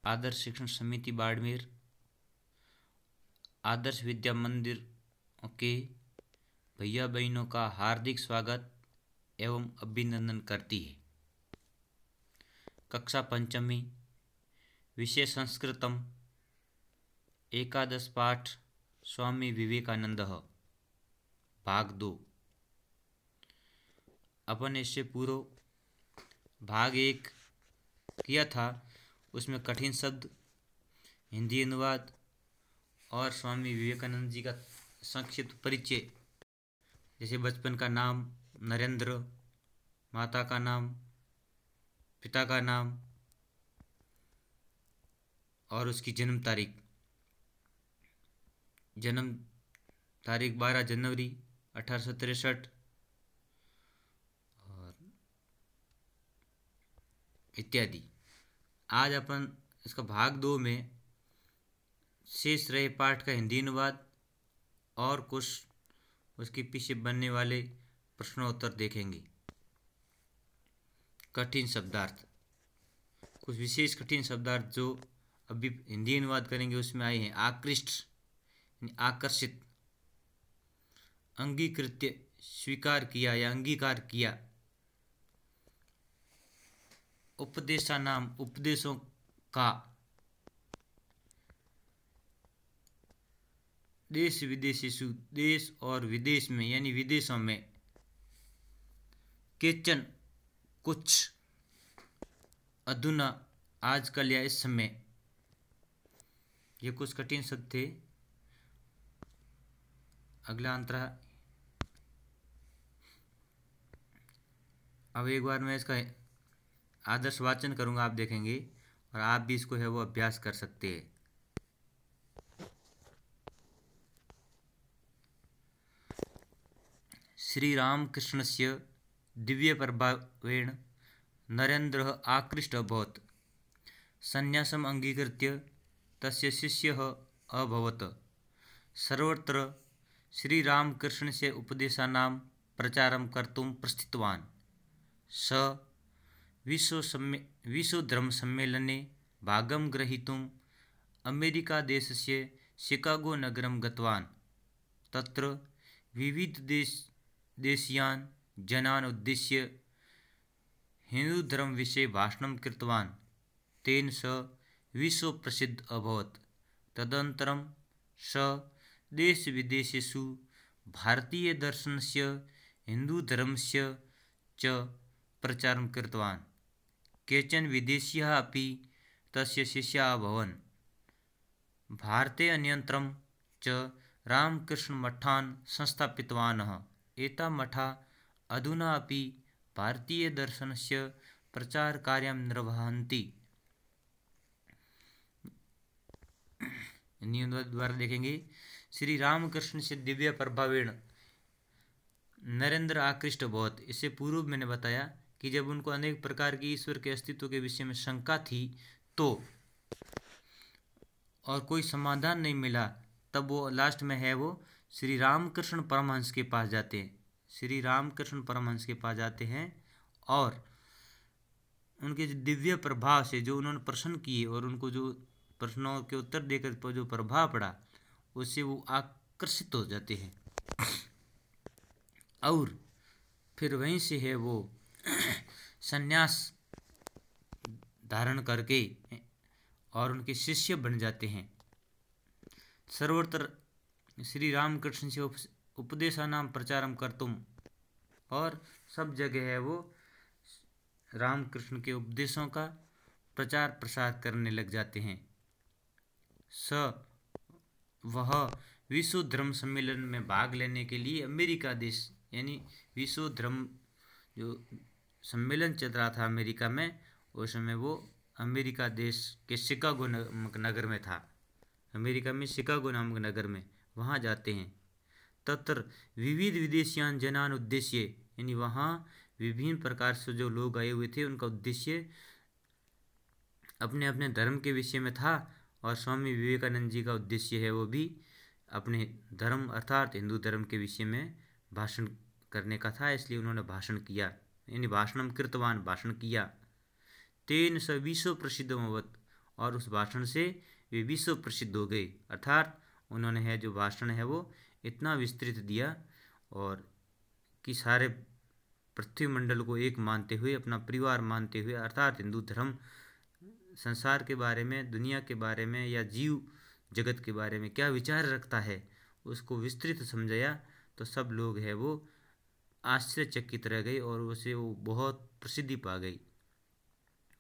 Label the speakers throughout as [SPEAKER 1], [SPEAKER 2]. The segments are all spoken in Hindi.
[SPEAKER 1] आदर्श शिक्षण समिति बाड़मेर, आदर्श विद्या मंदिर के भैया बहनों का हार्दिक स्वागत एवं अभिनंदन करती है। कक्षा पंचमी, विषय संस्कृतम, एकादश पाठ स्वामी विवेकानंद, भाग 2। अपन इससे पूर्व भाग 1 किया था, उसमें कठिन शब्द, हिंदी अनुवाद और स्वामी विवेकानंद जी का संक्षिप्त परिचय, जैसे बचपन का नाम नरेंद्र, माता का नाम, पिता का नाम और उसकी जन्म तारीख 12 जनवरी 1863 और इत्यादि। आज अपन इसका भाग 2 में शेष रहे पाठ का हिंदी अनुवाद और कुछ उसके पीछे बनने वाले प्रश्नोत्तर देखेंगे। कठिन शब्दार्थ, कुछ विशेष कठिन शब्दार्थ जो अभी हिंदी अनुवाद करेंगे उसमें आए हैं। आकृष्ट यानी आकर्षित, अंगीकृत्य स्वीकार किया या अंगीकार किया, उपदेशानाम उपदेशों का, देश विदेशेषु देश और विदेश में यानी विदेशों में, केचन कुछ, अधुना आजकल या इस समय, ये कुछ कठिन शब्द थे। अगला अंतरा, अब एक बार मैं इसका आदर्श वाचन करूंगा, आप देखेंगे और आप भी इसको है वो अभ्यास कर सकते हैं। श्री रामकृष्णस्य दिव्य प्रभावेण नरेन्द्रः आकृष्टः अभवत्, संन्यासम् अंगीकृत्य तस्य शिष्यः अभवत्। सर्वत्र श्रीरामकृष्णस्य उपदेशानां प्रचारं कर्तुं प्रस्थितवान्। स विश्वधर्मसम्मेलने भागं ग्रहीतुम् अमेरिकादेशस्य शिकागो नगरं गतवान्। तत्र विविधदेशीयान् जनान् उद्दिश्य हिन्दूधर्मविषये भाषणं कृतवान्। तेन स विश्वप्रसिद्धः अभवत्। तदनन्तरं स देशविदेशेषु भारतीयदर्शनस्य, हिन्दूधर्मस्य च प्रचारं कृतवान्। केचन विदेशीयाः अपि तस्य शिष्याः अभवन्। भारते अन्यत्रं च रामकृष्णमठान् संस्थापितवानः। एताः मठाः अधुना अपि भारतीयदर्शनस्य प्रचारकार्यं निर्वहन्ति। द्वारा देखेंगे। श्री रामकृष्ण से दिव्य प्रभावेण नरेंद्र आकृष्ट बहुत। इससे पूर्व मैंने बताया कि जब उनको अनेक प्रकार की ईश्वर के अस्तित्व के विषय में शंका थी तो और कोई समाधान नहीं मिला, तब वो लास्ट में है वो श्री रामकृष्ण परमहंस के पास जाते हैं। श्री रामकृष्ण परमहंस के पास जाते हैं और उनके दिव्य प्रभाव से जो उन्होंने प्रश्न किए और उनको जो प्रश्नों के उत्तर देकर जो प्रभाव पड़ा उससे वो आकर्षित हो जाते हैं और फिर वहीं से है वो संन्यास धारण करके और उनके शिष्य बन जाते हैं। सर्वत्र श्री रामकृष्ण से उपदेशानां प्रचारम कर्तुम, और सब जगह है वो रामकृष्ण के उपदेशों का प्रचार प्रसार करने लग जाते हैं। वह विश्व धर्म सम्मेलन में भाग लेने के लिए अमेरिका देश यानी विश्व धर्म जो सम्मेलन चल रहा था अमेरिका में, उस समय वो अमेरिका देश के शिकागो नामक नगर में था। अमेरिका में शिकागो नामक नगर में वहाँ जाते हैं। तत्र विविध विदेशियान जनान उद्देश्य, यानी वहाँ विभिन्न प्रकार से जो लोग आए हुए थे उनका उद्देश्य अपने अपने धर्म के विषय में था और स्वामी विवेकानंद जी का उद्देश्य है वो भी अपने धर्म अर्थात हिंदू धर्म के विषय में भाषण करने का था, इसलिए उन्होंने भाषण किया, यानी भाषणम कृतवान, भाषण किया। तेन स विश्व प्रसिद्ध अभवत्, और उस भाषण से वे विश्व प्रसिद्ध हो गए। अर्थात उन्होंने है जो भाषण है वो इतना विस्तृत दिया और कि सारे पृथ्वी मंडल को एक मानते हुए, अपना परिवार मानते हुए, अर्थात हिंदू धर्म संसार के बारे में, दुनिया के बारे में या जीव जगत के बारे में क्या विचार रखता है उसको विस्तृत समझाया। तो सब लोग है वो आश्चर्यचकित रह गए और उसे वो बहुत प्रसिद्धि पा गई।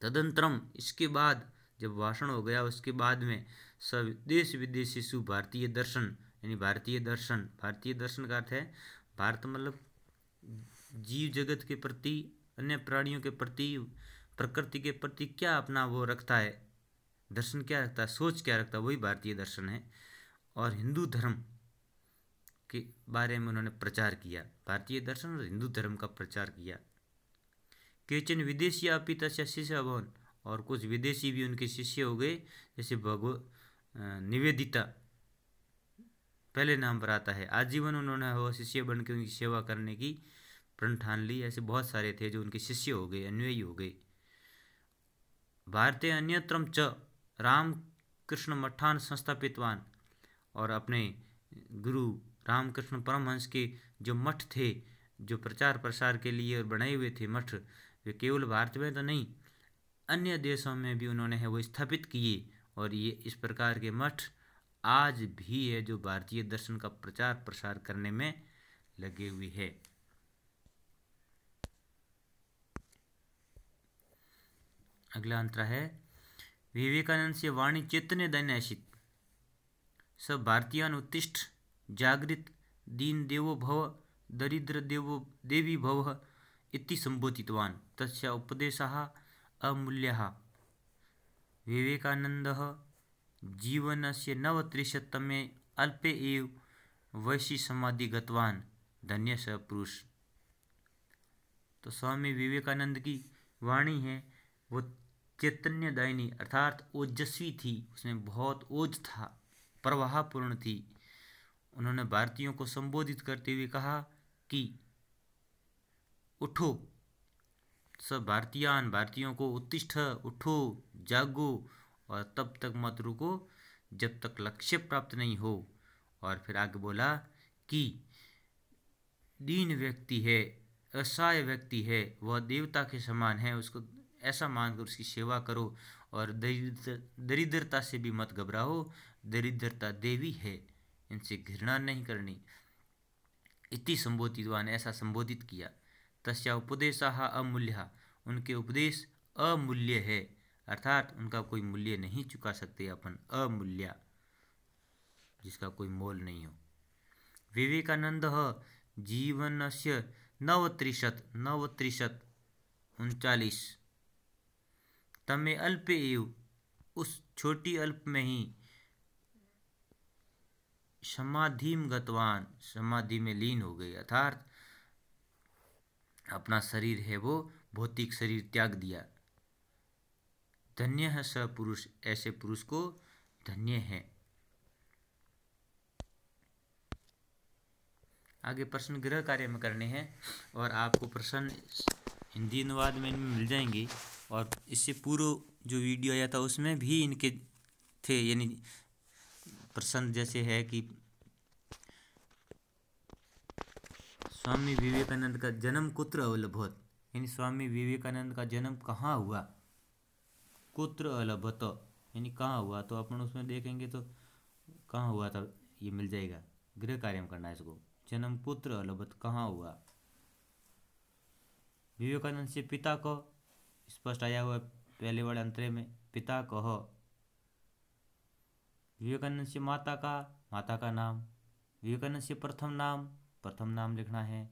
[SPEAKER 1] तदंतरम इसके बाद जब भाषण हो गया उसके बाद में सब देश विदेशी सु भारतीय दर्शन, यानी भारतीय दर्शन का अर्थ है भारत मतलब जीव जगत के प्रति, अन्य प्राणियों के प्रति, प्रकृति के प्रति क्या अपना वो रखता है, दर्शन क्या रखता है, सोच क्या रखता है, वही भारतीय दर्शन है। और हिंदू धर्म के बारे में उन्होंने प्रचार किया, भारतीय दर्शन और हिंदू धर्म का प्रचार किया। केचन विदेशी अपि तस्य शिष्य अभवन्, और कुछ विदेशी भी उनके शिष्य हो गए, जैसे निवेदिता पहले नाम पर आता है। आजीवन उन्होंने वो शिष्य बन के उनकी सेवा करने की प्रण ठान ली। ऐसे बहुत सारे थे जो उनके शिष्य हो गए, अनुयायी हो गए। भारते अन्यत्रम च रामकृष्ण मठान संस्थापितवान, और अपने गुरु रामकृष्ण परमहंस के जो मठ थे, जो प्रचार प्रसार के लिए और बनाए हुए थे मठ, वे केवल भारत में तो नहीं अन्य देशों में भी उन्होंने है वो स्थापित किए। और ये इस प्रकार के मठ आज भी है जो भारतीय दर्शन का प्रचार प्रसार करने में लगे हुए है। अगला अंतरा है विवेकानंद से वाणी चैतन्य दैन्यासित सब भारतीयान उत्तिष्ठ जागृत दीन देवो भव दरिद्र देवो देवी भव इति संबोधितवान् तस्य उपदेशः अमूल्यः। विवेकानन्दः जीवनस्य 39तमे अल्पे एव वयसि समाधि गतवान् धन्य स पुरुष। तो स्वामी विवेकानंद की वाणी है वो चैतन्यदायिनी अर्थात ओजस्वी थी, उसमें बहुत ओज था, प्रवाहपूर्ण थी। उन्होंने भारतीयों को संबोधित करते हुए कहा कि उठो सब भारतीयों को उत्तिष्ठ, उठो, जागो और तब तक मत रुको जब तक लक्ष्य प्राप्त नहीं हो। और फिर आगे बोला कि दीन व्यक्ति है, असहाय व्यक्ति है, वह देवता के समान है, उसको ऐसा मानकर उसकी सेवा करो और दरिद्रता से भी मत घबराओ, दरिद्रता देवी है, इनसे घृणा नहीं करनी। इति संबोधितवान, ऐसा संबोधित किया। तस्या उपदेशः अमूल्यः, उनके उपदेश अमूल्य है, अर्थात उनका कोई मूल्य नहीं चुका सकते अपन, अमूल्य जिसका कोई मोल नहीं हो। विवेकानंद जीवनस्य 39 तमे अल्पे एव, उस छोटी अल्प में ही समाधिम गतवान, समाधि में लीन हो गए, अर्थात अपना शरीर है वो भौतिक शरीर त्याग दिया। धन्य है स पुरुष, ऐसे पुरुष को धन्य है। आगे प्रश्न गृह कार्य में करने हैं और आपको प्रश्न हिंदी अनुवाद में मिल जाएंगे। और इससे पूर्व जो वीडियो आया था उसमें भी इनके थे, यानी प्रश्न जैसे है कि स्वामी विवेकानंद का जन्म कुत्र अलभत, यानी स्वामी विवेकानंद का जन्म कहाँ हुआ, कुत्र अलभत यानी कहाँ हुआ, तो अपन उसमें देखेंगे तो कहाँ हुआ था ये मिल जाएगा। गृह कार्य में करना है इसको, जन्म कुत्र अलभत कहाँ हुआ। विवेकानंद से पिता को स्पष्ट आया हुआ पहले वाले अंतरे में, पिता कह। विवेकानंद से माता का नाम, विवेकानंद से प्रथम नाम लिखना है।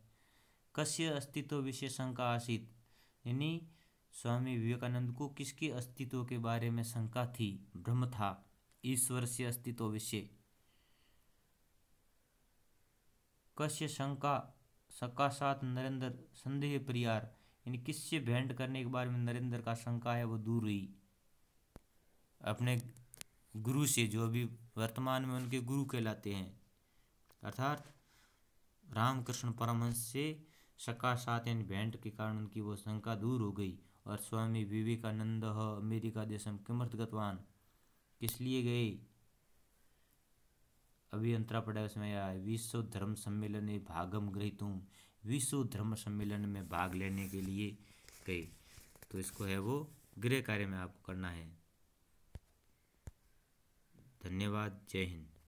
[SPEAKER 1] कस्य अस्तित्व विषय शंका आसीत, यानी स्वामी विवेकानंद को किसके अस्तित्व के बारे में शंका थी, भ्रम था, ईश्वर से अस्तित्व विषय। कस्य शंका सकाशात नरेंद्र संदेह परिहार, यानी किससे भेंट करने के बारे में नरेंद्र का शंका है वो दूर हुई, अपने गुरु से, जो अभी वर्तमान में उनके गुरु कहलाते हैं, अर्थात रामकृष्ण परमहंस से सकाशात यानी भेंट के कारण उनकी वो शंका दूर हो गई। और स्वामी विवेकानंद अमेरिका देशम किमर्थ गतवान, किस लिए गए? अभी अंतरा पड़ा उसमें आया विश्व धर्म सम्मेलन में भागम गृहीतुम, विश्व धर्म सम्मेलन में भाग लेने के लिए गए। तो इसको है वो गृह कार्य में आपको करना है। धन्यवाद। जय हिंद।